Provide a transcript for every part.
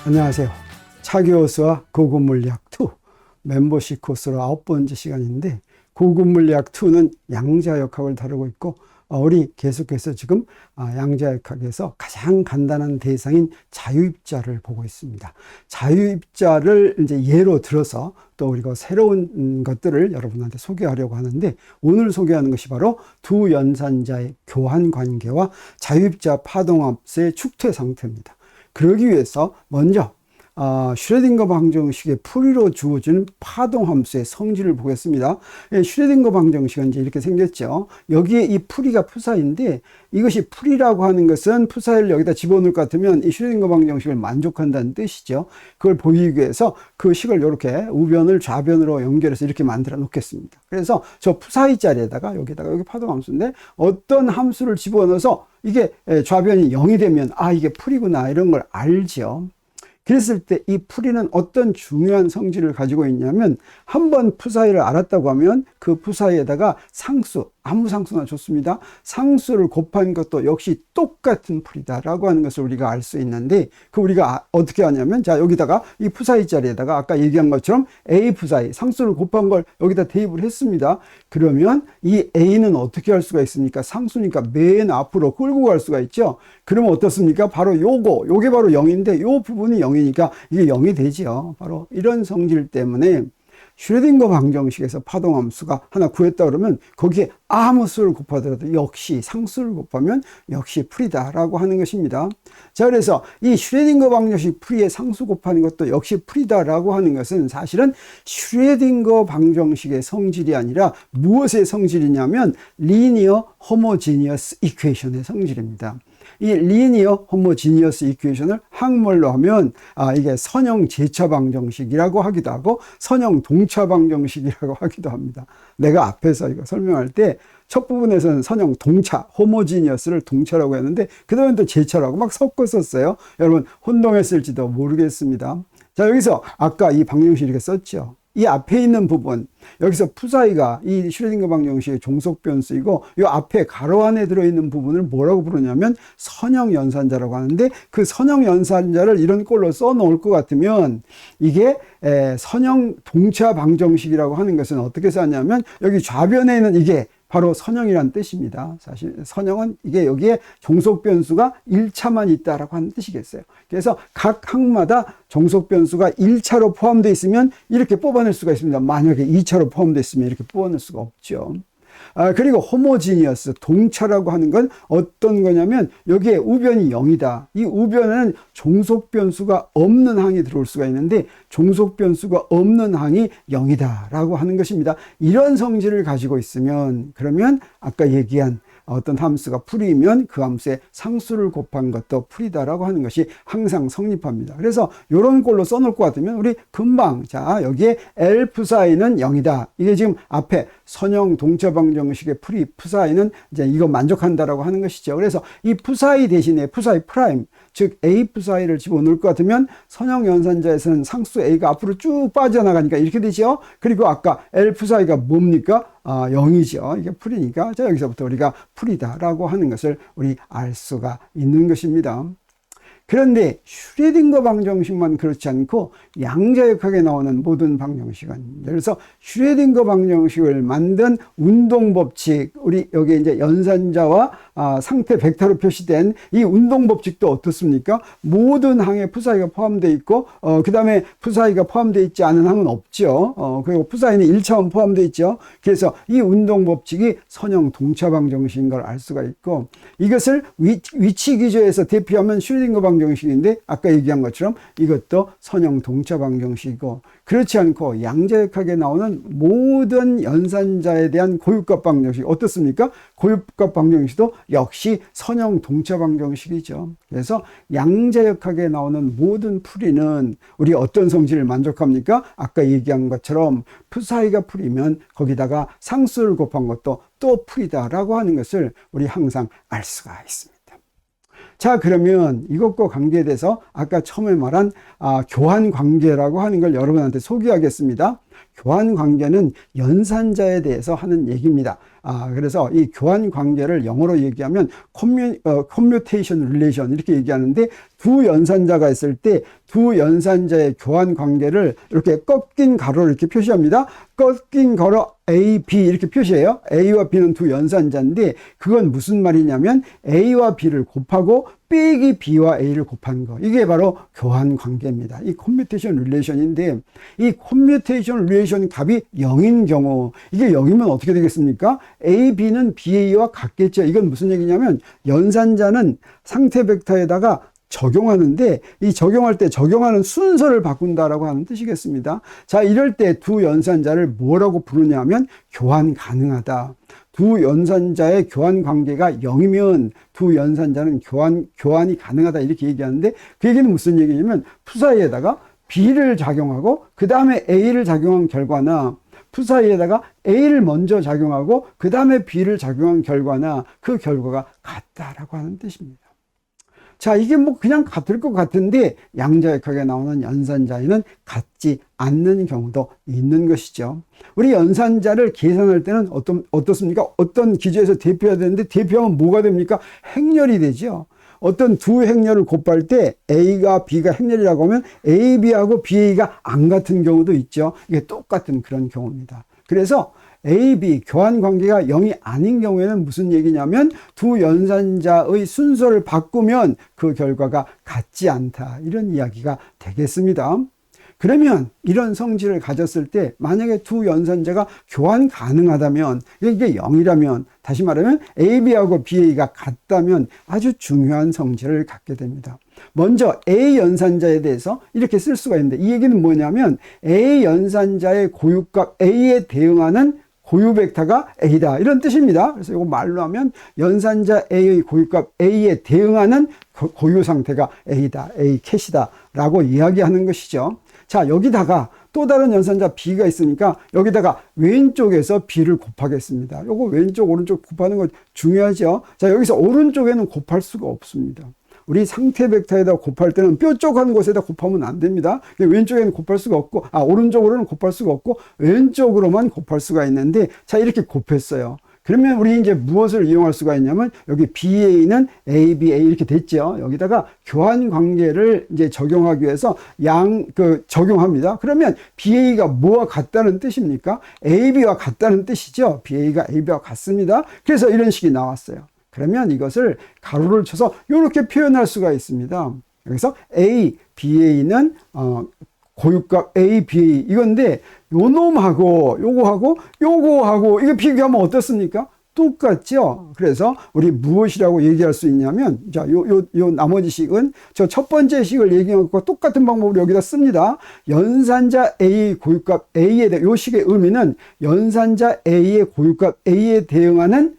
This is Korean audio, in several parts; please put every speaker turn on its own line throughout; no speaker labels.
안녕하세요. 차교수와 고급물리학2 멤버십 코스로 9번째 시간인데, 고급물리학2는 양자역학을 다루고 있고, 우리 계속해서 지금 양자역학에서 가장 간단한 대상인 자유입자를 보고 있습니다. 자유입자를 이제 예로 들어서 또 우리가 새로운 것들을 여러분한테 소개하려고 하는데, 오늘 소개하는 것이 바로 두 연산자의 교환 관계와 자유입자 파동합수의 축퇴 상태입니다. 그러기 위해서 먼저 슈레딩거 방정식의 풀이로 주어지는 파동함수의 성질을 보겠습니다. 슈레딩거 방정식은 이제 이렇게 생겼죠. 여기에 이 풀이가 푸사인데, 이것이 풀이라고 하는 것은 푸사를 여기다 집어넣을 것 같으면 이 슈레딩거 방정식을 만족한다는 뜻이죠. 그걸 보이기 위해서 그 식을 이렇게 우변을 좌변으로 연결해서 이렇게 만들어 놓겠습니다. 그래서 저 푸사의 자리에다가 여기다가 여기 파동함수인데, 어떤 함수를 집어넣어서 이게 좌변이 0이 되면 이게 풀이구나, 이런 걸 알죠. 그랬을 때 이 풀이는 어떤 중요한 성질을 가지고 있냐면, 한번 푸사이를 알았다고 하면 그 푸사이에다가 상수, 아무 상수나 좋습니다. 상수를 곱한 것도 역시 똑같은 풀이다라고 하는 것을 우리가 알 수 있는데, 그 우리가 어떻게 하냐면, 자, 여기다가 이 푸사이 자리에다가 아까 얘기한 것처럼 A 푸사이, 상수를 곱한 걸 여기다 대입을 했습니다. 그러면 이 A는 어떻게 할 수가 있습니까? 상수니까 맨 앞으로 끌고 갈 수가 있죠. 그러면 어떻습니까? 바로 요게 바로 0인데, 요 부분이 0이니까 이게 0이 되죠. 바로 이런 성질 때문에 슈레딩거 방정식에서 파동함수가 하나 구했다 그러면 거기에 아무 수를 곱하더라도 역시 상수를 곱하면 역시 풀이다라고 하는 것입니다. 자, 그래서 이 슈레딩거 방정식 풀이에 상수 곱하는 것도 역시 풀이다라고 하는 것은 사실은 슈레딩거 방정식의 성질이 아니라 무엇의 성질이냐면 리니어 호모지니어스 이퀘이션의 성질입니다. 이 리니어 호모지니어스 이퀘이션을 한글로 하면 이게 선형 제차 방정식이라고 하기도 하고 선형 동차 방정식이라고 하기도 합니다. 내가 앞에서 이거 설명할 때 첫 부분에서는 선형 동차, 호모지니어스를 동차라고 했는데, 그 다음에 또 제차라고 막 섞어 썼어요. 여러분 혼동했을지도 모르겠습니다. 자, 여기서 아까 이 방정식 이렇게 썼죠. 이 앞에 있는 부분, 여기서 푸사이가 이 슈레딩거 방정식의 종속 변수이고, 이 앞에 가로 안에 들어있는 부분을 뭐라고 부르냐면 선형 연산자라고 하는데, 그 선형 연산자를 이런 꼴로 써 놓을 것 같으면 이게 선형 동차 방정식이라고 하는 것은 어떻게 썼냐면, 여기 좌변에 있는 이게 바로 선형이란 뜻입니다. 사실 선형은 이게 여기에 종속 변수가 1차만 있다라고 하는 뜻이겠어요. 그래서 각 항마다 종속 변수가 1차로 포함되어 있으면 이렇게 뽑아낼 수가 있습니다. 만약에 2차로 포함되어 있으면 이렇게 뽑아낼 수가 없죠. 그리고 호모지니어스, 동차라고 하는 건 어떤 거냐면, 여기에 우변이 0이다. 이 우변에는 종속 변수가 없는 항이 들어올 수가 있는데, 종속 변수가 없는 항이 0이다 라고 하는 것입니다. 이런 성질을 가지고 있으면, 그러면 아까 얘기한 어떤 함수가 풀이면 그 함수에 상수를 곱한 것도 풀이다라고 하는 것이 항상 성립합니다. 그래서 이런 꼴로 써놓을 것 같으면 우리 금방, 자, 여기에 L 푸사이는 0이다. 이게 지금 앞에 선형 동차 방정식의 풀이 푸사이는 이제 이거 만족한다라고 하는 것이죠. 그래서 이 푸사이 대신에 푸사이 프라임, 즉 A 푸사이를 집어넣을 것 같으면 선형 연산자에서는 상수 A가 앞으로 쭉 빠져나가니까 이렇게 되죠. 그리고 아까 L 푸사이가 뭡니까? 0이죠. 이게 풀이니까. 자, 여기서부터 우리가 풀이다라고 하는 것을 우리 알 수가 있는 것입니다. 그런데 슈레딩거 방정식만 그렇지 않고 양자역학에 나오는 모든 방정식은, 예를 들어서 슈레딩거 방정식을 만든 운동법칙, 우리 여기 이제 연산자와 상태 벡터로 표시된 이 운동법칙도 어떻습니까? 모든 항에 푸사이가 포함되어 있고, 그 다음에 푸사이가 포함되어 있지 않은 항은 없죠. 그리고 푸사이는 1차원 포함되어 있죠. 그래서 이 운동법칙이 선형 동차 방정식인 걸 알 수가 있고, 이것을 위치 기조에서 대표하면 슈레딩거 방정식인데, 아까 얘기한 것처럼 이것도 선형 동차 방정식이고, 그렇지 않고 양자역학에 나오는 모든 연산자에 대한 고유값 방정식 어떻습니까? 고유값 방정식도 역시 선형 동차 방정식이죠. 그래서 양자역학에 나오는 모든 풀이는 우리 어떤 성질을 만족합니까? 아까 얘기한 것처럼 푸사이가 풀이면 거기다가 상수를 곱한 것도 또 풀이다라고 하는 것을 우리 항상 알 수가 있습니다. 자, 그러면 이것과 관계돼서 아까 처음에 말한 교환 관계라고 하는 걸 여러분한테 소개하겠습니다. 교환 관계는 연산자에 대해서 하는 얘기입니다. 그래서 이 교환 관계를 영어로 얘기하면 commutation relation 이렇게 얘기하는데, 두 연산자가 있을 때 두 연산자의 교환 관계를 이렇게 꺾인 가로로 이렇게 표시합니다. 꺾인 가로 A, B 이렇게 표시해요. A와 B는 두 연산자인데, 그건 무슨 말이냐면 A와 B를 곱하고 빼기 B와 A를 곱한 거. 이게 바로 교환 관계입니다. 이 commutation relation인데, 이 commutation relation 값이 0인 경우, 이게 0이면 어떻게 되겠습니까? A, B는 BA와 같겠죠. 이건 무슨 얘기냐면 연산자는 상태 벡터에다가 적용하는데, 이 적용할 때 적용하는 순서를 바꾼다라고 하는 뜻이겠습니다. 자, 이럴 때 두 연산자를 뭐라고 부르냐면 교환 가능하다. 두 연산자의 교환 관계가 0이면 두 연산자는 교환이 가능하다 이렇게 얘기하는데, 그 얘기는 무슨 얘기냐면 푸사이에다가 B를 작용하고 그 다음에 A를 작용한 결과나, 푸사이에다가 A를 먼저 작용하고 그 다음에 B를 작용한 결과나, 그 결과가 같다라고 하는 뜻입니다. 자, 이게 뭐 그냥 같을 것 같은데 양자역학에 나오는 연산자에는 같지 않는 경우도 있는 것이죠. 우리 연산자를 계산할 때는 어떻습니까? 어떤 기준에서 대표해야 되는데, 대표하면 뭐가 됩니까? 행렬이 되죠. 어떤 두 행렬을 곱할 때 A가 B가 행렬이라고 하면 A, B하고 BA가 안 같은 경우도 있죠. 이게 똑같은 그런 경우입니다. 그래서 A, B 교환 관계가 0이 아닌 경우에는 무슨 얘기냐면 두 연산자의 순서를 바꾸면 그 결과가 같지 않다, 이런 이야기가 되겠습니다. 그러면 이런 성질을 가졌을 때 만약에 두 연산자가 교환 가능하다면, 이게 0이라면, 다시 말하면 AB하고 BA가 같다면 아주 중요한 성질을 갖게 됩니다. 먼저 A 연산자에 대해서 이렇게 쓸 수가 있는데, 이 얘기는 뭐냐면 A 연산자의 고유값 A에 대응하는 고유 벡터가 A다, 이런 뜻입니다. 그래서 이거 말로 하면 연산자 A의 고유값 A에 대응하는 고유 상태가 A다, A 캣이다 라고 이야기하는 것이죠. 자, 여기다가 또 다른 연산자 B가 있으니까 여기다가 왼쪽에서 B를 곱하겠습니다. 요거 왼쪽 오른쪽 곱하는 거 중요하죠. 자, 여기서 오른쪽에는 곱할 수가 없습니다. 우리 상태 벡터에다 곱할 때는 뾰족한 곳에다 곱하면 안 됩니다. 왼쪽에는 곱할 수가 없고, 오른쪽으로는 곱할 수가 없고 왼쪽으로만 곱할 수가 있는데, 자, 이렇게 곱했어요. 그러면 우리 이제 무엇을 이용할 수가 있냐면, 여기 BA는 ABA 이렇게 됐죠. 여기다가 교환 관계를 이제 적용하기 위해서 적용합니다. 그러면 BA가 뭐와 같다는 뜻입니까? AB와 같다는 뜻이죠. BA가 AB와 같습니다. 그래서 이런 식이 나왔어요. 그러면 이것을 가로를 쳐서 이렇게 표현할 수가 있습니다. 여기서 A, BA는 고유값 A, BA 이건데, 요 놈하고 요거하고 이거 비교하면 어떻습니까? 똑같죠? 그래서 우리 무엇이라고 얘기할 수 있냐면, 자, 요 나머지 식은 저 첫 번째 식을 얘기한 것과 똑같은 방법으로 여기다 씁니다. 연산자 A 고유값 A에 대해, 요 식의 의미는 연산자 A의 고유값 A에 대응하는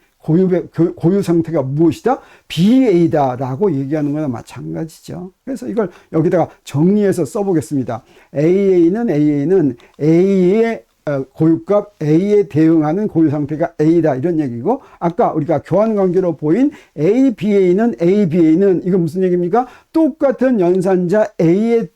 고유 상태가 무엇이다? BA다 라고 얘기하는 거나 마찬가지죠. 그래서 이걸 여기다가 정리해서 써보겠습니다. AA는 A의 고유값 A에 대응하는 고유 상태가 A다, 이런 얘기고, 아까 우리가 교환 관계로 보인 ABA는 이건 무슨 얘기입니까? 똑같은 연산자 A의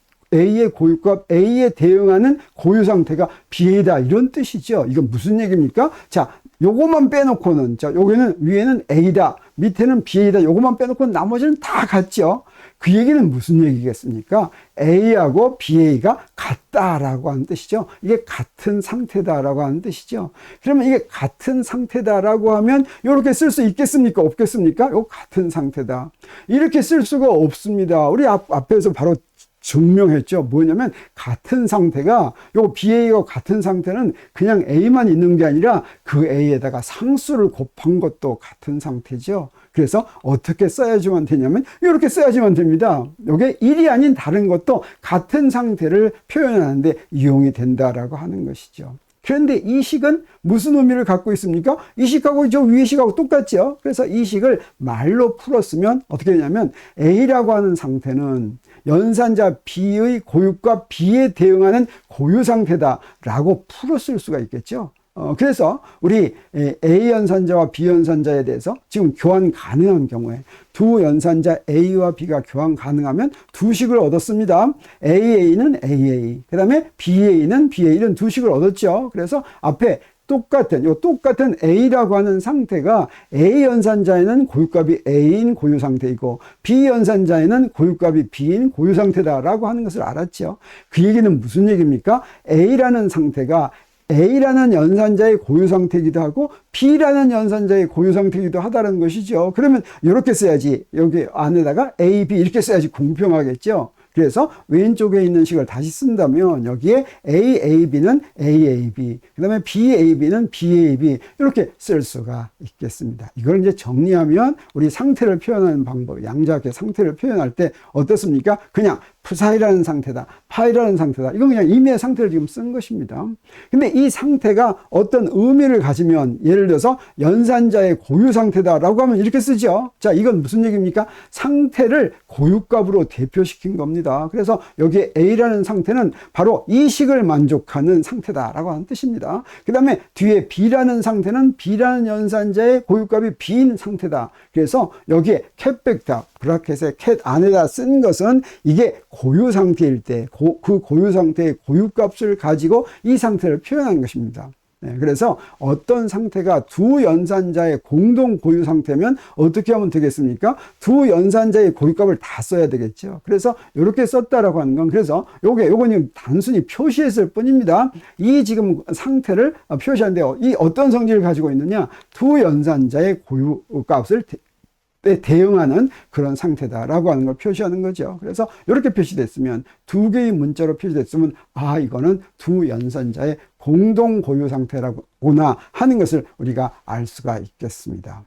고유값 A에 대응하는 고유 상태가 BA다, 이런 뜻이죠. 이건 무슨 얘기입니까? 자, 요거만 빼놓고는, 자, 여기는 위에는 A다, 밑에는 BA다, 요거만 빼놓고는 나머지는 다 같죠. 그 얘기는 무슨 얘기겠습니까? A하고 BA가 같다라고 하는 뜻이죠. 이게 같은 상태다라고 하는 뜻이죠. 그러면 이게 같은 상태다라고 하면 이렇게 쓸 수 있겠습니까? 없겠습니까? 이거 같은 상태다. 이렇게 쓸 수가 없습니다. 우리 앞에서 바로 증명했죠. 뭐냐면 같은 상태가, 요 BA가 같은 상태는 그냥 A만 있는 게 아니라 그 A에다가 상수를 곱한 것도 같은 상태죠. 그래서 어떻게 써야지만 되냐면 이렇게 써야지만 됩니다. 이게 1이 아닌 다른 것도 같은 상태를 표현하는데 이용이 된다라고 하는 것이죠. 그런데 이 식은 무슨 의미를 갖고 있습니까? 이 식하고 저 위의 식하고 똑같죠. 그래서 이 식을 말로 풀었으면 어떻게 되냐면, A라고 하는 상태는 연산자 B의 고유값 B에 대응하는 고유 상태다라고 풀었을 수가 있겠죠. 그래서 우리 A 연산자와 B 연산자에 대해서 지금 교환 가능한 경우에 두 연산자 A와 B가 교환 가능하면 두 식을 얻었습니다. AA는 AA, 그 다음에 BA는 BA, 이런 두 식을 얻었죠. 그래서 앞에 똑같은 A라고 하는 상태가 A 연산자에는 고유값이 A인 고유 상태이고 B 연산자에는 고유값이 B인 고유 상태다라고 하는 것을 알았죠. 그 얘기는 무슨 얘기입니까? A라는 상태가 A라는 연산자의 고유 상태이기도 하고 B라는 연산자의 고유 상태이기도 하다는 것이죠. 그러면 이렇게 써야지, 여기 안에다가 A, B 이렇게 써야지 공평하겠죠. 그래서 왼쪽에 있는 식을 다시 쓴다면 여기에 AAB는 AAB, 그 다음에 BAB는 BAB 이렇게 쓸 수가 있겠습니다. 이걸 이제 정리하면 우리 상태를 표현하는 방법, 양자역의 상태를 표현할 때 어떻습니까? 그냥 푸사이라는 상태다, 파이라는 상태다. 이건 그냥 임의의 상태를 지금 쓴 것입니다. 근데 이 상태가 어떤 의미를 가지면, 예를 들어서 연산자의 고유 상태다라고 하면 이렇게 쓰죠. 자, 이건 무슨 얘기입니까? 상태를 고유값으로 대표시킨 겁니다. 그래서 여기에 A라는 상태는 바로 이 식을 만족하는 상태다라고 하는 뜻입니다. 그 다음에 뒤에 B라는 상태는 B라는 연산자의 고유값이 B인 상태다. 그래서 여기에 캣 벡터, 브라켓에 캣 안에다 쓴 것은 이게 고유 상태일 때, 그 고유 상태의 고유값을 가지고 이 상태를 표현한 것입니다. 네, 그래서 어떤 상태가 두 연산자의 공동 고유 상태면 어떻게 하면 되겠습니까? 두 연산자의 고유값을 다 써야 되겠죠. 그래서 이렇게 썼다라고 하는 건, 그래서 요건 단순히 표시했을 뿐입니다. 이 지금 상태를 표시하는데요. 이 어떤 성질을 가지고 있느냐? 두 연산자의 고유값을 대응하는 그런 상태다라고 하는 걸 표시하는 거죠. 그래서 이렇게 표시됐으면, 두 개의 문자로 표시됐으면, 아, 이거는 두 연산자의 공동 고유 상태라고나 하는 것을 우리가 알 수가 있겠습니다.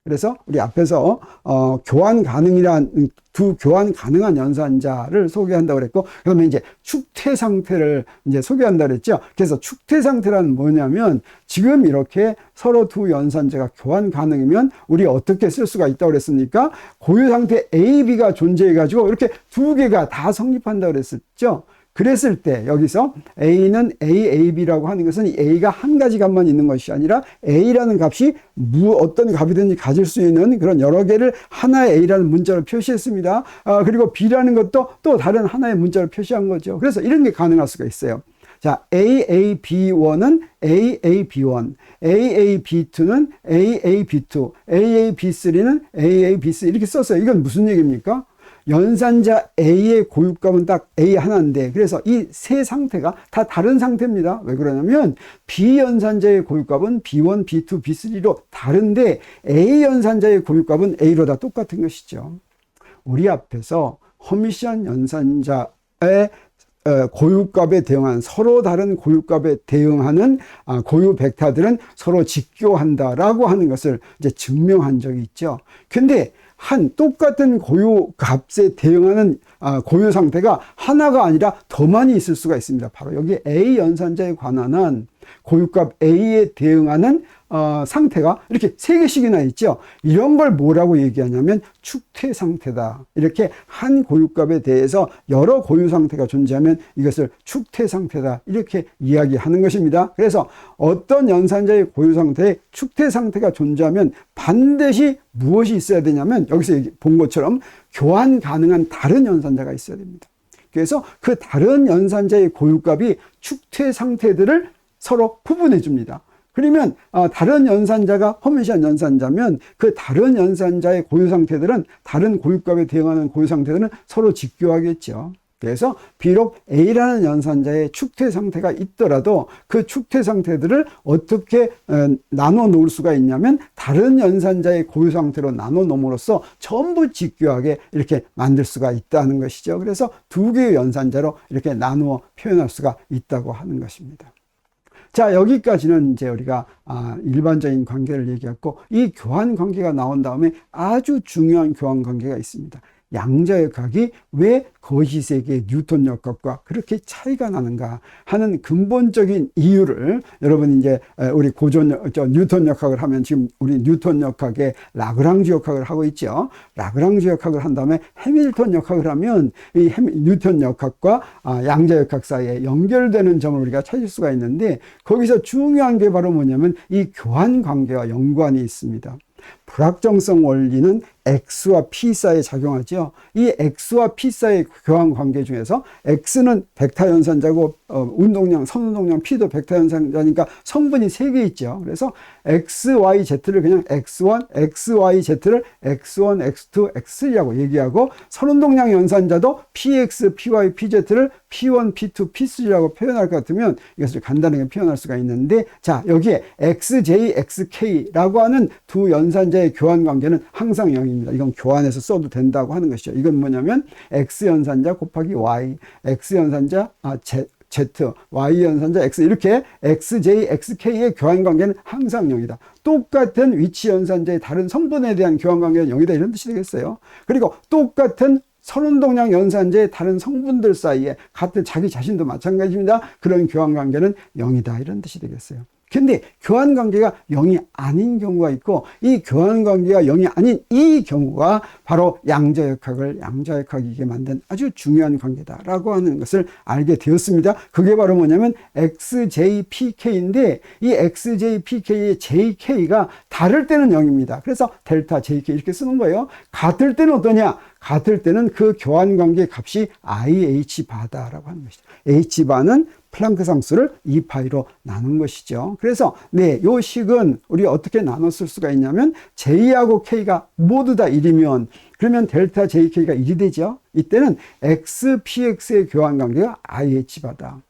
그래서 우리 앞에서 교환 가능이란 두 교환 가능한 연산자를 소개한다고 그랬고, 그러면 이제 축퇴 상태를 이제 소개한다고 그랬죠. 그래서 축퇴 상태란 뭐냐면, 지금 이렇게 서로 두 연산자가 교환 가능이면 우리 어떻게 쓸 수가 있다고 그랬습니까? 고유 상태 A, B가 존재해 가지고 이렇게 두 개가 다 성립한다고 그랬었죠. 그랬을 때 여기서 A는 AAB라고 하는 것은 A가 한 가지 값만 있는 것이 아니라 A라는 값이 어떤 값이든지 가질 수 있는 그런 여러 개를 하나의 A라는 문자로 표시했습니다. 그리고 B라는 것도 또 다른 하나의 문자로 표시한 거죠. 그래서 이런 게 가능할 수가 있어요. 자, AAB1은 AAB1, AAB2는 AAB2, AAB3는 AAB3 이렇게 썼어요. 이건 무슨 얘기입니까? 연산자 A의 고유값은 딱 A 하나인데, 그래서 이 세 상태가 다 다른 상태입니다. 왜 그러냐면 B 연산자의 고유값은 B1, B2, B3로 다른데 A 연산자의 고유값은 A로 다 똑같은 것이죠. 우리 앞에서 허미시안 연산자의 고유값에 대응하는, 서로 다른 고유값에 대응하는 고유 벡터들은 서로 직교한다라고 하는 것을 이제 증명한 적이 있죠. 근데 똑같은 고유 값에 대응하는 고유 상태가 하나가 아니라 더 많이 있을 수가 있습니다. 바로 여기 A 연산자에 관한 고유값 A에 대응하는 상태가 이렇게 세 개씩이나 있죠. 이런 걸 뭐라고 얘기하냐면 축퇴 상태다. 이렇게 한 고유값에 대해서 여러 고유 상태가 존재하면 이것을 축퇴 상태다. 이렇게 이야기하는 것입니다. 그래서 어떤 연산자의 고유 상태에 축퇴 상태가 존재하면 반드시 무엇이 있어야 되냐면, 여기서 본 것처럼 교환 가능한 다른 연산자가 있어야 됩니다. 그래서 그 다른 연산자의 고유값이 축퇴 상태들을 서로 구분해 줍니다. 그러면 다른 연산자가 허미시안 연산자면 그 다른 연산자의 고유 상태들은, 다른 고유값에 대응하는 고유 상태들은 서로 직교하겠죠. 그래서 비록 A라는 연산자의 축퇴 상태가 있더라도 그 축퇴 상태들을 어떻게 나눠 놓을 수가 있냐면, 다른 연산자의 고유 상태로 나눠 놓음으로써 전부 직교하게 이렇게 만들 수가 있다는 것이죠. 그래서 두 개의 연산자로 이렇게 나누어 표현할 수가 있다고 하는 것입니다. 자, 여기까지는 이제 우리가 일반적인 관계를 얘기했고, 이 교환 관계가 나온 다음에 아주 중요한 교환 관계가 있습니다. 양자역학이 왜 거시세계의 뉴턴 역학과 그렇게 차이가 나는가 하는 근본적인 이유를, 여러분 이제 우리 뉴턴 역학을 하면 지금 우리 뉴턴 역학의 라그랑주 역학을 하고 있죠. 라그랑주 역학을 한 다음에 해밀턴 역학을 하면 이 뉴턴 역학과 양자역학 사이에 연결되는 점을 우리가 찾을 수가 있는데, 거기서 중요한 게 바로 뭐냐면 이 교환 관계와 연관이 있습니다. 불확정성 원리는 X와 P 사이에 작용하죠. 이 X와 P 사이의 교환 관계 중에서 X는 벡터 연산자고 운동량, 선운동량 P도 벡터 연산자니까 성분이 3개 있죠. 그래서 XYZ를 그냥 X1, XYZ를 X1, X2, X3라고 얘기하고 선운동량 연산자도 PX, PY, PZ를 P1, P2, P3라고 표현할 것 같으면 이것을 간단하게 표현할 수가 있는데, 자, 여기에 XJ, XK라고 하는 두 연산자의 교환 관계는 항상 0입니다. 이건 교환해서 써도 된다고 하는 것이죠. 이건 뭐냐면 X 연산자 곱하기 Y, X 연산자 Z, Y 연산자 X, 이렇게 XJ, XK의 교환 관계는 항상 0이다. 똑같은 위치 연산자의 다른 성분에 대한 교환 관계는 0이다. 이런 뜻이 되겠어요. 그리고 똑같은 선운동량 연산자의 다른 성분들 사이에 같은 자기 자신도 마찬가지입니다. 그런 교환 관계는 0이다. 이런 뜻이 되겠어요. 근데 교환 관계가 0이 아닌 경우가 있고, 이 교환 관계가 0이 아닌 이 경우가 바로 양자역학이게 만든 아주 중요한 관계다라고 하는 것을 알게 되었습니다. 그게 바로 뭐냐면 XJPK인데, 이 XJPK의 JK가 다를 때는 0입니다. 그래서 델타 JK 이렇게 쓰는 거예요. 같을 때는 어떠냐? 같을 때는 그 교환 관계 값이 IH바다라고 하는 것이죠. H바는 플랑크 상수를 2파이로 나눈 것이죠. 그래서 네, 요 식은 우리 어떻게 나눠 쓸 수가 있냐면, J하고 K가 모두 다 1이면 그러면 델타 JK가 1이 되죠. 이때는 XPX의 교환 관계가 IH바다.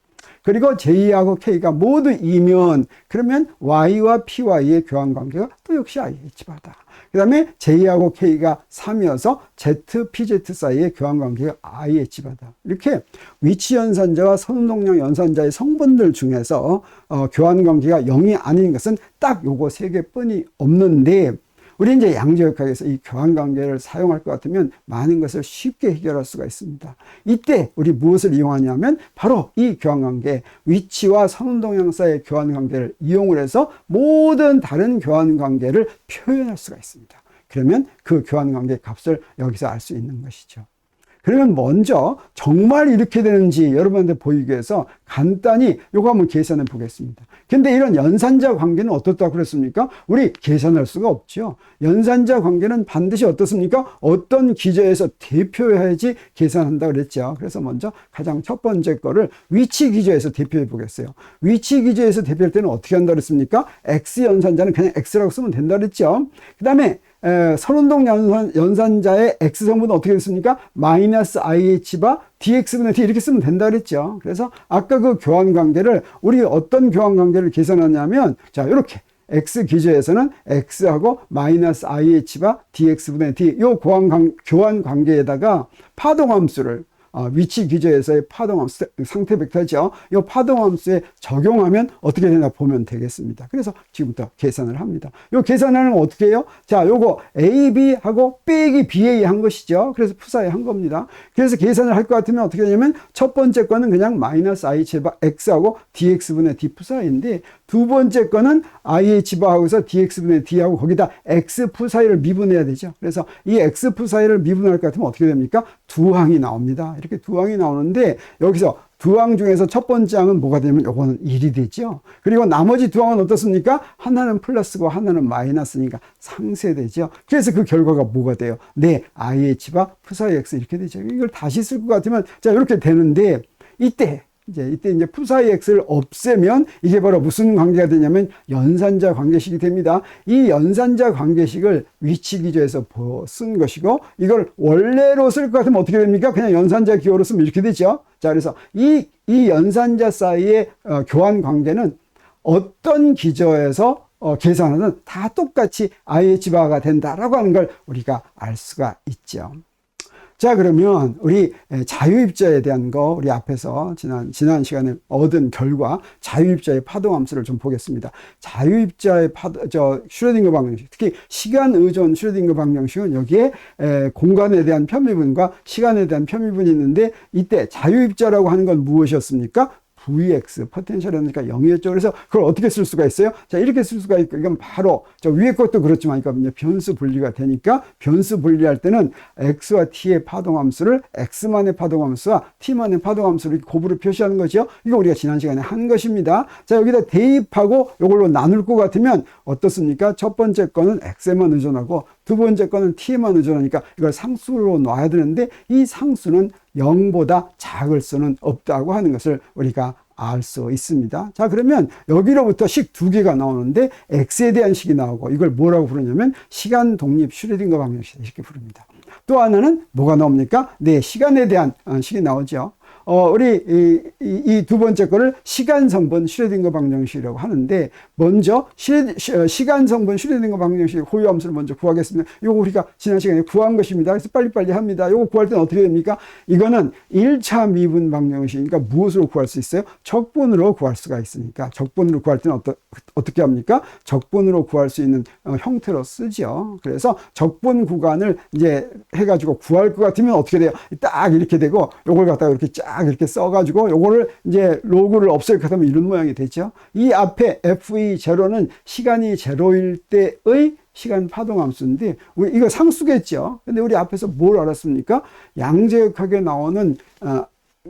그리고 J하고 K가 모두 2면 그러면 Y와 PY의 교환 관계가 또 역시 IH바다. 그 다음에 J하고 K가 3이어서 Z, PZ 사이의 교환 관계가 IH바다. 이렇게 위치 연산자와 선운동량 연산자의 성분들 중에서 교환 관계가 0이 아닌 것은 딱 요거 3개뿐이 없는데, 우리 이제 양자역학에서 이 교환 관계를 사용할 것 같으면 많은 것을 쉽게 해결할 수가 있습니다. 이때 우리 무엇을 이용하냐면 바로 이 교환 관계, 위치와 선운동량 사이의 교환 관계를 이용을 해서 모든 다른 교환 관계를 표현할 수가 있습니다. 그러면 그 교환 관계 값을 여기서 알 수 있는 것이죠. 그러면 먼저 정말 이렇게 되는지 여러분한테 보이기 위해서 간단히 요거 한번 계산해 보겠습니다. 근데 이런 연산자 관계는 어떻다고 그랬습니까? 우리 계산할 수가 없죠. 연산자 관계는 반드시 어떻습니까? 어떤 기저에서 대표해야지 계산한다고 그랬죠. 그래서 먼저 가장 첫 번째 거를 위치 기저에서 대표해 보겠어요. 위치 기저에서 대표할 때는 어떻게 한다고 그랬습니까? X 연산자는 그냥 X라고 쓰면 된다고 그랬죠. 그 다음에 선운동 연산자의 X 성분은 어떻게 됐습니까? 마이너스 IH바 dx분의 d 이렇게 쓰면 된다 그랬죠. 그래서 아까 그 교환 관계를 우리 어떤 교환 관계를 계산하냐면, 자, 이렇게 X 기저에서는 X하고 마이너스 IH바 dx분의 d 요 교환 관계에다가 파동함수를 위치 기저에서의 파동함수, 상태 벡터죠. 이 파동함수에 적용하면 어떻게 되나 보면 되겠습니다. 그래서 지금부터 계산을 합니다. 이 계산하는 건 어떻게 해요? 자, 요거 AB하고 빼기 BA 한 것이죠. 그래서 푸사에 한 겁니다. 그래서 계산을 할 것 같으면 어떻게 되냐면 첫 번째 거는 그냥 마이너스 IH바 X하고 dx분의 D 푸사인데, 두 번째 거는 IH바하고서 dx분의 D하고 거기다 X 푸사이를 미분해야 되죠. 그래서 이 X 푸사이를 미분할 것 같으면 어떻게 됩니까? 두 항이 나옵니다. 이렇게 두 항이 나오는데, 여기서 두 항 중에서 첫 번째 항은 뭐가 되냐면 요거는 1이 되죠. 그리고 나머지 두 항은 어떻습니까? 하나는 플러스고 하나는 마이너스니까 상쇄되죠. 그래서 그 결과가 뭐가 돼요? 네, IH바 푸사이 X 이렇게 되죠. 이걸 다시 쓸 것 같으면 자, 이렇게 되는데, 이때 이제 푸사이 X를 없애면 이게 바로 무슨 관계가 되냐면 연산자 관계식이 됩니다. 이 연산자 관계식을 위치 기저에서 쓴 것이고, 이걸 원래로 쓸 것 같으면 어떻게 됩니까? 그냥 연산자 기호로 쓰면 이렇게 되죠. 자, 그래서 이 연산자 사이의 교환 관계는 어떤 기저에서 계산하든 다 똑같이 IH바가 된다라고 하는 걸 우리가 알 수가 있죠. 자, 그러면 우리 자유입자에 대한 거, 우리 앞에서 지난 시간에 얻은 결과 자유입자의 파동함수를 좀 보겠습니다. 자유입자의 슈레딩거 방정식, 특히 시간 의존 슈레딩거 방정식은 여기에 공간에 대한 편미분과 시간에 대한 편미분이 있는데, 이때 자유입자라고 하는 건 무엇이었습니까? Vx, 포텐셜 에너지가 0이었죠. 그래서 그걸 어떻게 쓸 수가 있어요? 자, 이렇게 쓸 수가 있고, 이건 바로 저 위에 것도 그렇지만 이거 변수 분리가 되니까, 변수 분리할 때는 x와 t의 파동함수를 x만의 파동함수와 t만의 파동함수를 곱으로 표시하는 거죠. 이거 우리가 지난 시간에 한 것입니다. 자, 여기다 대입하고 이걸로 나눌 것 같으면 어떻습니까? 첫 번째 거는 x에만 의존하고 두 번째 거는 t에만 의존하니까 이걸 상수로 놔야 되는데 이 상수는 0보다 작을 수는 없다고 하는 것을 우리가 알 수 있습니다. 자, 그러면 여기로부터 식 두 개가 나오는데 x에 대한 식이 나오고 이걸 뭐라고 부르냐면 시간 독립 슈레딩거 방정식 이렇게 부릅니다. 또 하나는 뭐가 나옵니까? 네, 시간에 대한 식이 나오죠. 우리 이 두 번째 거를 시간 성분 슈레딩거 방정식이라고 하는데 먼저 시간 성분 슈레딩거 방정식 호유 함수를 먼저 구하겠습니다. 이거 우리가 지난 시간에 구한 것입니다. 그래서 빨리빨리 합니다. 이거 구할 때는 어떻게 됩니까? 이거는 1차 미분 방정식이니까 무엇으로 구할 수 있어요? 적분으로 구할 수가 있으니까 적분으로 구할 때는 어떻게 합니까? 적분으로 구할 수 있는 형태로 쓰죠. 그래서 적분 구간을 이제 해가지고 구할 것 같으면 어떻게 돼요? 딱 이렇게 되고 요걸 갖다가 이렇게 쫙 이렇게 써가지고 요거를 이제 로그를 없앨 것 같으면 이런 모양이 되죠. 이 앞에 fe0는 시간이 제로일 때의 시간 파동 함수인데 우리 이거 상수겠죠. 근데 우리 앞에서 뭘 알았습니까? 양자역학에 나오는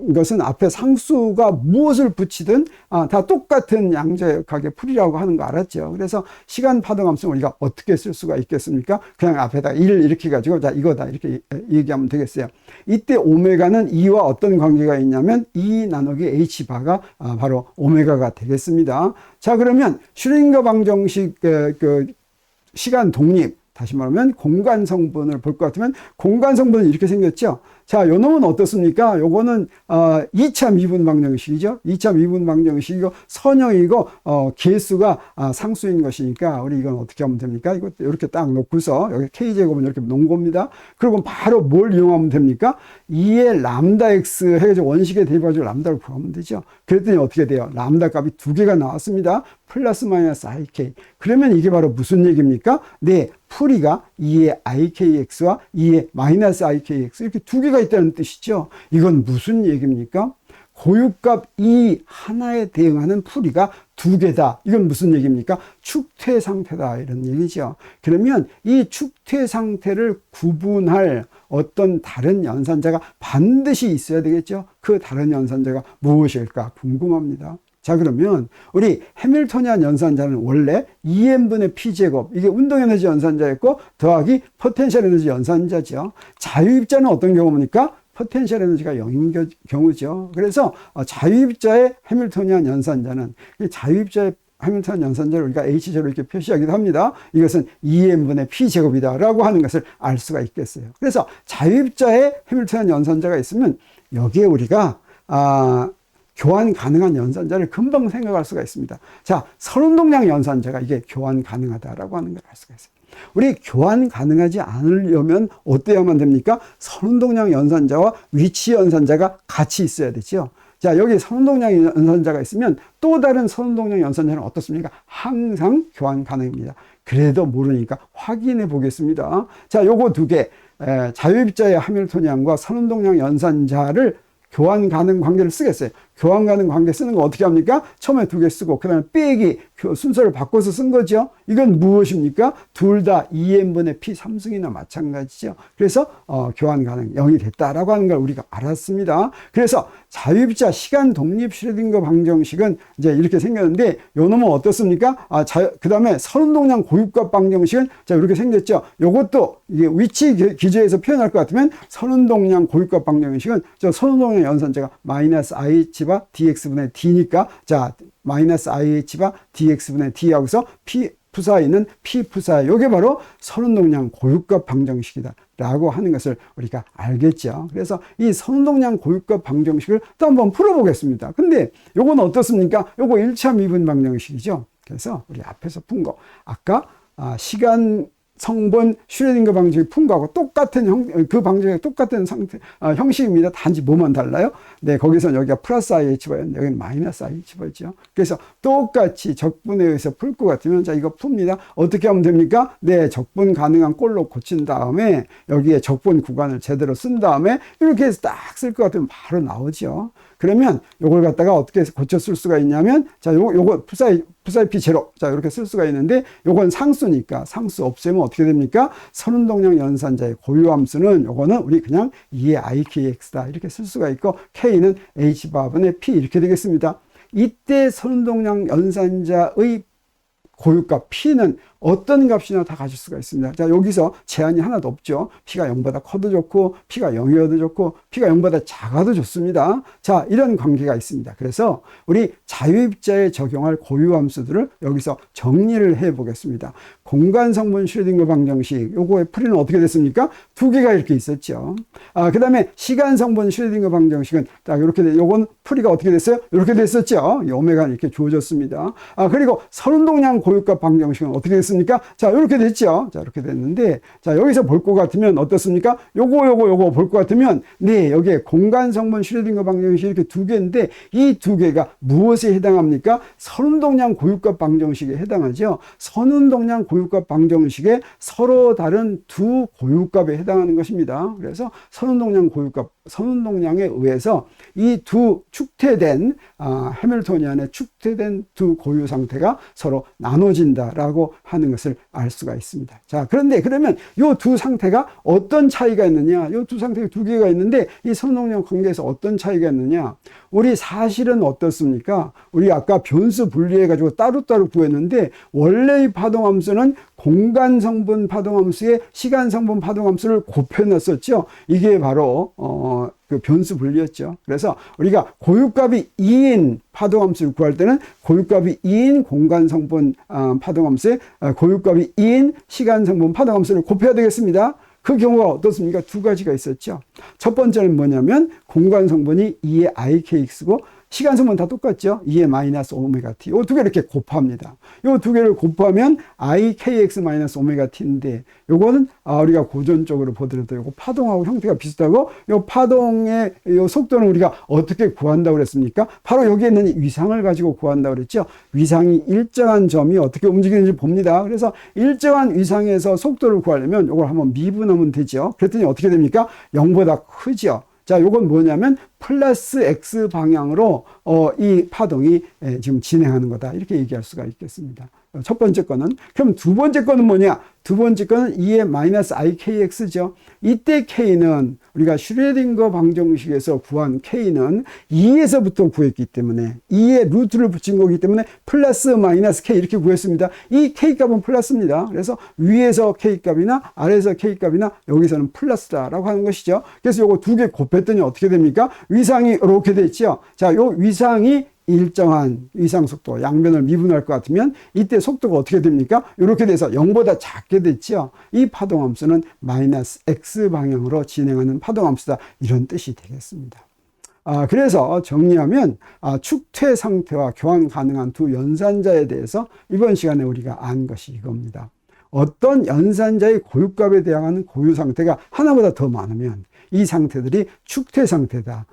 이것은 앞에 상수가 무엇을 붙이든 다 똑같은 양자역학의 풀이라고 하는 거 알았죠. 그래서 시간 파동 함수는 우리가 어떻게 쓸 수가 있겠습니까? 그냥 앞에다 1 이렇게 가지고 자 이거다 이렇게 얘기하면 되겠어요. 이때 오메가는 2와 어떤 관계가 있냐면 2 나누기 h바가 바로 오메가가 되겠습니다. 자, 그러면 슈레딩거 방정식 그 시간 독립, 다시 말하면 공간 성분을 볼 것 같으면 공간 성분은 이렇게 생겼죠. 자, 요 놈은 어떻습니까? 요거는 2차 미분 방정식이죠. 2차 미분 방정식이고 선형이고 개수가 상수인 것이니까 우리 이건 어떻게 하면 됩니까? 이거 이렇게 딱 놓고서 여기 k제곱은 이렇게 놓은 겁니다. 그리고 바로 뭘 이용하면 됩니까? 2의 람다 x 해가지고 원식에 대입해가지고 람다를 구하면 되죠. 그랬더니 어떻게 돼요? 람다 값이 두 개가 나왔습니다. 플러스 마이너스 ik. 그러면 이게 바로 무슨 얘기입니까? 네, 풀이가 2의 ikx와 2의 마이너스 ikx 이렇게 두 개가 있다는 뜻이죠. 이건 무슨 얘기입니까? 고유값 2 하나에 대응하는 풀이가 두 개다. 이건 무슨 얘기입니까? 축퇴 상태다. 이런 얘기죠. 그러면 이 축퇴 상태를 구분할 어떤 다른 연산자가 반드시 있어야 되겠죠. 그 다른 연산자가 무엇일까 궁금합니다. 자, 그러면 우리 해밀토니안 연산자는 원래 2n분의 p제곱, 이게 운동에너지 연산자였고 더하기 포텐셜 에너지 연산자죠. 자유입자는 어떤 경우입니까? 포텐셜 에너지가 0인 경우죠. 그래서 자유입자의 해밀토니안 연산자는 자유입자의 해밀토니안 연산자를 우리가 H제로 이렇게 표시하기도 합니다. 이것은 2n분의 p제곱이다 라고 하는 것을 알 수가 있겠어요. 그래서 자유입자의 해밀토니안 연산자가 있으면 여기에 우리가 교환 가능한 연산자를 금방 생각할 수가 있습니다. 자, 선운동량 연산자가 이게 교환 가능하다라고 하는 걸 알 수가 있어요. 우리 교환 가능하지 않으려면 어때야만 됩니까? 선운동량 연산자와 위치 연산자가 같이 있어야 되죠. 자, 여기 선운동량 연산자가 있으면 또 다른 선운동량 연산자는 어떻습니까? 항상 교환 가능입니다. 그래도 모르니까 확인해 보겠습니다. 자, 요거 두 개, 자유입자의 하밀토니안과 선운동량 연산자를 교환 가능 관계를 쓰겠어요. 교환 가능 관계 쓰는 거 어떻게 합니까? 처음에 두 개 쓰고 그 다음에 빼기 순서를 바꿔서 쓴 거죠. 이건 무엇입니까? 둘 다 2n분의 p 3승이나 마찬가지죠. 그래서 교환 가능 0이 됐다라고 하는 걸 우리가 알았습니다. 그래서 자유입자 시간 독립 슈레딩거 방정식은 이제 이렇게 생겼는데 요 놈은 어떻습니까? 그 다음에 선운동량 고유값 방정식은 자 이렇게 생겼죠. 요것도 이게 위치 기저에서 표현할 것 같으면 선운동량 고유값 방정식은 저 선운동량 연산자가 마이너스 IH dx분의 d니까 자 마이너스 IH바 dx분의 d 하고서 p 푸사에 있는 p 푸사 요게 바로 선운동량 고유값 방정식이다 라고 하는 것을 우리가 알겠죠. 그래서 이 선운동량 고유값 방정식을 또 한번 풀어보겠습니다. 근데 요건 어떻습니까? 요거 1차 미분 방정식이죠. 그래서 우리 앞에서 푼 거 아까 시간 성분 슈레딩거 방정식 푼 거하고 똑같은 그 방정식 똑같은 상태 형식입니다. 단지 뭐만 달라요? 네, 거기서 여기가 플러스 IH바였는데 여기는 마이너스 IH바였죠. 그래서 똑같이 적분에 의해서 풀 것 같으면 자 이거 풉니다. 어떻게 하면 됩니까? 네, 적분 가능한 꼴로 고친 다음에 여기에 적분 구간을 제대로 쓴 다음에 이렇게 해서 딱 쓸 것 같으면 바로 나오죠. 그러면 요걸 갖다가 어떻게 고쳐 쓸 수가 있냐면 자 요거 푸사이 p 제로 자 이렇게 쓸 수가 있는데 요건 상수니까 상수 없애면 어떻게 됩니까? 선운동량 연산자의 고유함수는 요거는 우리 그냥 2의 ikx다 이렇게 쓸 수가 있고 k는 h바분의 p 이렇게 되겠습니다. 이때 선운동량 연산자의 고유값 P는 어떤 값이나 다 가질 수가 있습니다. 자, 여기서 제한이 하나도 없죠. P가 0보다 커도 좋고, P가 0이어도 좋고, P가 0보다 작아도 좋습니다. 자, 이런 관계가 있습니다. 그래서 우리 자유입자에 적용할 고유함수들을 여기서 정리를 해 보겠습니다. 공간성분 슈레딩거 방정식, 요거의 풀이는 어떻게 됐습니까? 두 개가 이렇게 있었죠. 그 다음에 시간성분 슈레딩거 방정식은 딱 이렇게, 요건 풀이가 어떻게 됐어요? 이렇게 됐었죠. 이 오메가는 이렇게 주어졌습니다. 그리고 선운동량 고유값 방정식은 어떻게 됐습니까? 자, 이렇게 됐죠. 자, 이렇게 됐는데, 자, 여기서 볼 것 같으면 어떻습니까? 요거 볼 것 같으면, 네, 여기에 공간성분 슈레딩거 방정식이 이렇게 두 개인데, 이 두 개가 무엇에 해당합니까? 선운동량 고유값 방정식에 해당하죠. 선운동량 고유값 방정식에 서로 다른 두 고유값에 해당하는 것입니다. 그래서 선운동량 고유값, 선운동량에 의해서 이 두 축퇴된 해밀토니안의 축퇴된 두 고유 상태가 서로 나눠진다라고 하는 것을 알 수가 있습니다. 자, 그런데 그러면 이 두 상태가 어떤 차이가 있느냐? 이 두 상태가 두 개가 있는데 이 선운동량 관계에서 어떤 차이가 있느냐? 우리 사실은 어떻습니까? 우리 아까 변수 분리해 가지고 따로따로 구했는데 원래의 파동함수는 공간성분 파동함수에 시간성분 파동함수를 곱해놨었죠. 이게 바로 그 변수 분리였죠. 그래서 우리가 고유값이 2인 파동함수를 구할 때는 고유값이 2인 공간성분 파동함수에 고유값이 2인 시간성분 파동함수를 곱해야 되겠습니다. 그 경우가 어떻습니까? 두 가지가 있었죠. 첫 번째는 뭐냐면 공간성분이 2의 ikx고 시간성분 다 똑같죠. 2의 마이너스 오메가 t. 이 두 개를 이렇게 곱합니다. 이 두 개를 곱하면 ikx 마이너스 오메가 t인데, 요거는 우리가 고전적으로 보더라도 요거 파동하고 형태가 비슷하고, 요 파동의 요 속도는 우리가 어떻게 구한다고 그랬습니까? 바로 여기에 있는 위상을 가지고 구한다고 그랬죠. 위상이 일정한 점이 어떻게 움직이는지 봅니다. 그래서 일정한 위상에서 속도를 구하려면 요걸 한번 미분하면 되죠. 그랬더니 어떻게 됩니까? 0보다 크죠. 자, 요건 뭐냐면 플러스 x 방향으로 이 파동이 지금 진행하는 거다, 이렇게 얘기할 수가 있겠습니다. 첫 번째 거는. 그럼 두 번째 거는 뭐냐? 두 번째 거는 2의 마이너스 ikx죠. 이때 k는 우리가 슈레딩거 방정식에서 구한 k는 2에서부터 구했기 때문에 2의 루트를 붙인 거기 때문에 플러스 마이너스 k 이렇게 구했습니다. 이 k 값은 플러스입니다. 그래서 위에서 k 값이나 아래에서 k 값이나 여기서는 플러스다라고 하는 것이죠. 그래서 요거 두 개 곱했더니 어떻게 됩니까? 위상이 이렇게 됐죠. 자, 요 위상이 일정한 위상 속도, 양변을 미분할 것 같으면 이때 속도가 어떻게 됩니까? 이렇게 돼서 0보다 작게 됐죠. 이 파동함수는 마이너스 x 방향으로 진행하는 파동함수다, 이런 뜻이 되겠습니다. 그래서 정리하면 축퇴 상태와 교환 가능한 두 연산자에 대해서 이번 시간에 우리가 안 것이 이겁니다. 어떤 연산자의 고유값에 대항하는 고유 상태가 하나보다 더 많으면 이 상태들이 축퇴 상태다,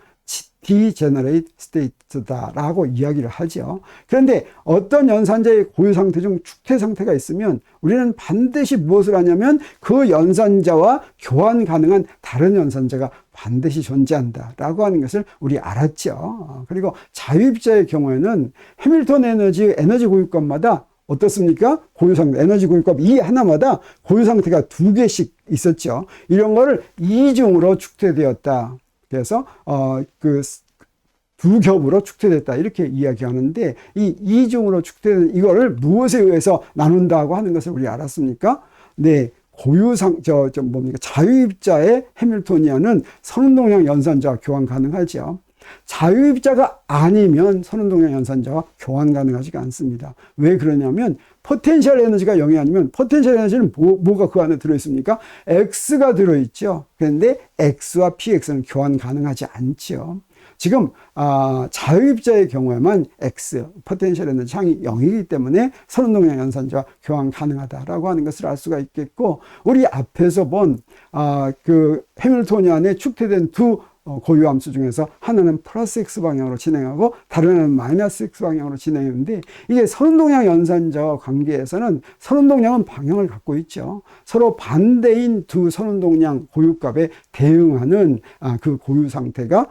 degenerate state다라고 이야기를 하죠. 그런데 어떤 연산자의 고유 상태 중 축퇴 상태가 있으면 우리는 반드시 무엇을 하냐면 그 연산자와 교환 가능한 다른 연산자가 반드시 존재한다라고 하는 것을 우리 알았죠. 그리고 자유입자의 경우에는 해밀턴 에너지 고유값마다 어떻습니까? 고유상태, 에너지 고유값 이 하나마다 고유상태가 두 개씩 있었죠. 이런 거를 이중으로 축퇴되었다. 그래서 두 겹으로 축퇴됐다, 이렇게 이야기하는데, 이 이중으로 축퇴된 이거를 무엇에 의해서 나눈다고 하는 것을 우리 알았습니까? 네, 자유입자의 해밀토니안은 선운동량 연산자와 교환 가능하죠. 자유입자가 아니면 선운동량 연산자와 교환 가능하지가 않습니다. 왜 그러냐면 포텐셜 에너지가 0이 아니면 포텐셜 에너지는 뭐가 그 안에 들어있습니까? X가 들어있죠. 그런데 X와 PX는 교환 가능하지 않죠. 지금 자유입자의 경우에만 X, 포텐셜 에너지 항이 0이기 때문에 선운동량 연산자와 교환 가능하다라고 하는 것을 알 수가 있겠고, 우리 앞에서 본 그 해밀토니안에 축퇴된 두 고유함수 중에서 하나는 플러스 x 방향으로 진행하고 다른 하나는 마이너스 x 방향으로 진행했는데, 이게 선운동량 연산자와 관계에서는 선운동량은 방향을 갖고 있죠. 서로 반대인 두 선운동량 고유값에 대응하는 그 고유 상태가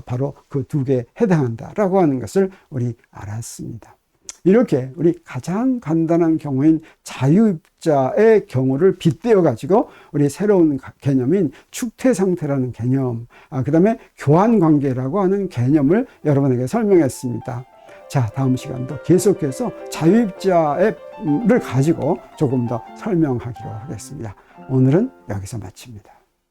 바로 그 두 개에 해당한다라고 하는 것을 우리 알았습니다. 이렇게 우리 가장 간단한 경우인 자유입자의 경우를 빗대어 가지고 우리 새로운 개념인 축퇴 상태라는 개념, 그 다음에 교환 관계라고 하는 개념을 여러분에게 설명했습니다. 자, 다음 시간도 계속해서 자유입자 앱을 가지고 조금 더 설명하기로 하겠습니다. 오늘은 여기서 마칩니다.